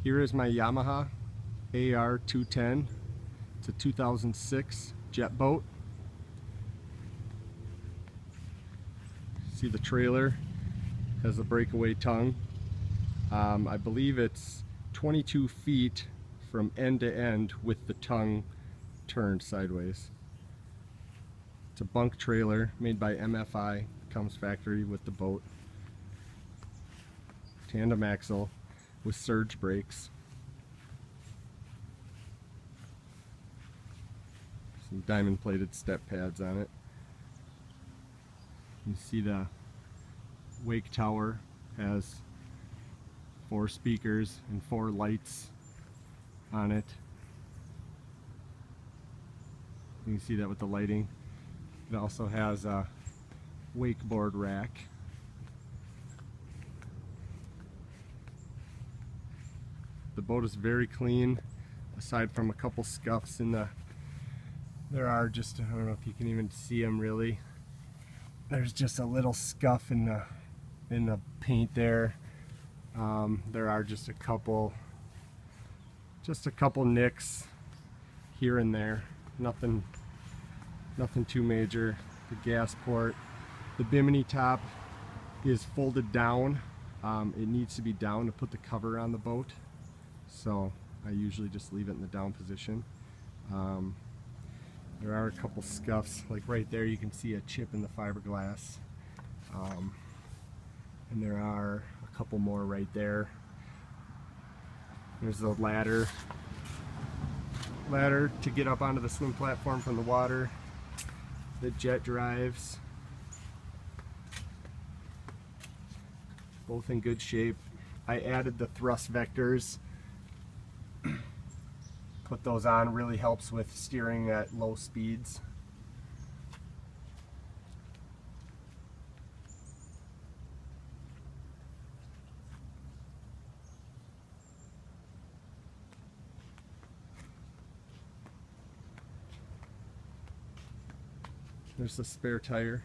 Here is my Yamaha AR 210. It's a 2006 jet boat. See the trailer has a breakaway tongue. I believe it's 22 feet from end to end with the tongue turned sideways. It's a bunk trailer made by MFI, comes factory with the boat. Tandem axle with surge brakes. Some diamond plated step pads on it. You see the wake tower has 4 speakers and 4 lights on it. You can see that with the lighting. It also has a wakeboard rack. The boat is very clean, aside from a couple scuffs in the, there are just, I don't know if you can even see them really. There's just a little scuff in the paint there. There are just a couple nicks here and there. Nothing too major. The gas port, the bimini top is folded down. It needs to be down to put the cover on the boat, so I usually just leave it in the down position. There are a couple scuffs, like right there you can see a chip in the fiberglass, and there are a couple more right there. There's the ladder to get up onto the swim platform from the water. The jet drives, both in good shape. I added the thrust vectors. Put those on, really helps with steering at low speeds. There's the spare tire.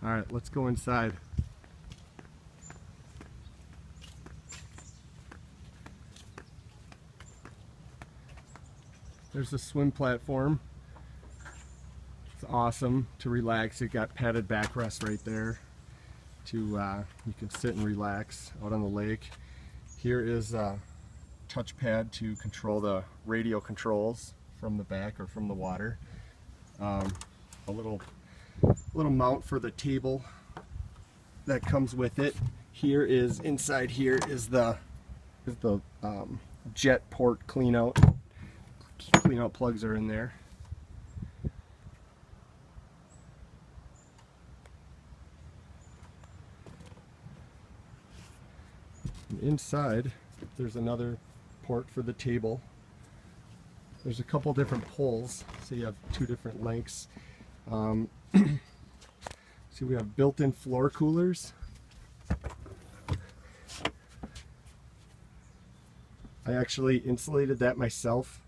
All right, let's go inside. There's the swim platform. It's awesome to relax. It got padded backrest right there. You can sit and relax out on the lake. Here is a touchpad to control the radio controls from the back or from the water. A little mount for the table that comes with it. Here is, inside here is the jet port cleanout. Cleanout plugs are in there. And inside there's another port for the table. There's a couple different poles, so you have 2 different lengths. See, we have built-in floor coolers. I actually insulated that myself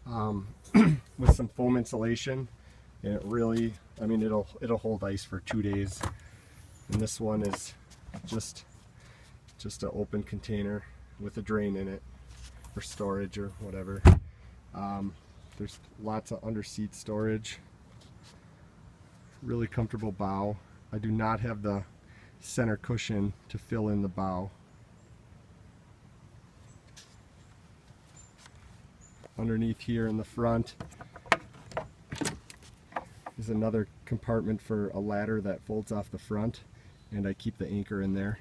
with some foam insulation, and it really, I mean, it'll hold ice for 2 days. And this one is just an open container with a drain in it for storage or whatever. There's lots of under-seat storage. Really comfortable bow. I do not have the center cushion to fill in the bow. Underneath here in the front is another compartment for a ladder that folds off the front, and I keep the anchor in there.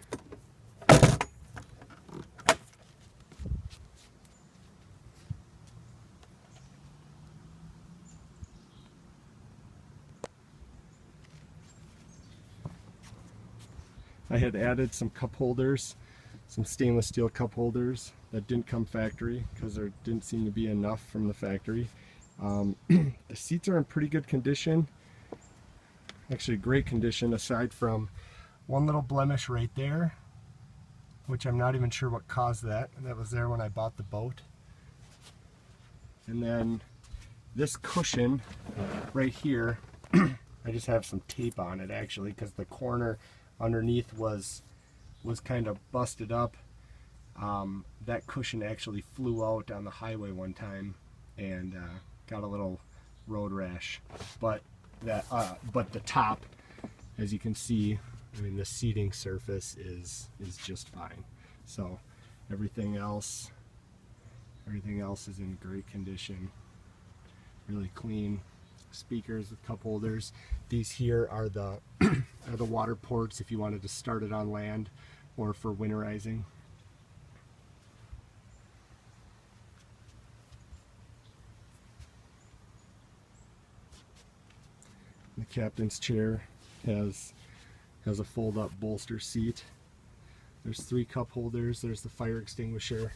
I had added some cup holders, some stainless steel cup holders that didn't come factory because there didn't seem to be enough from the factory. The seats are in pretty good condition, actually great condition, aside from one little blemish right there, which I'm not even sure what caused that. That was there when I bought the boat. And then This cushion right here, I just have some tape on it actually, because the corner underneath was kind of busted up. That cushion actually flew out on the highway one time and got a little road rash. But the top, as you can see, I mean, the seating surface is just fine. So everything else is in great condition. Really clean. Speakers with cup holders. These here are the are the water ports if you wanted to start it on land or for winterizing. The captain's chair has a fold-up bolster seat. There's 3 cup holders. There's the fire extinguisher.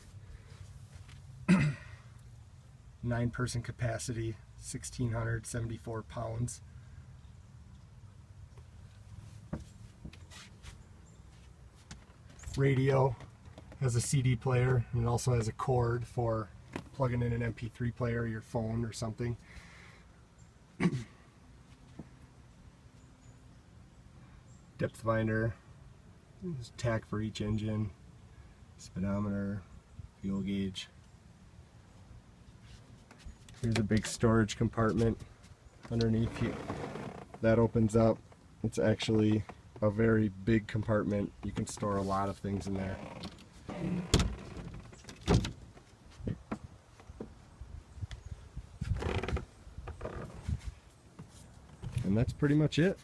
9-person capacity, 1,674 pounds. Radio, has a CD player, and it also has a cord for plugging in an MP3 player or your phone or something. Depth finder, there's a tack for each engine, speedometer, fuel gauge. Here's a big storage compartment underneath you. That opens up. It's actually a very big compartment. You can store a lot of things in there. And that's pretty much it.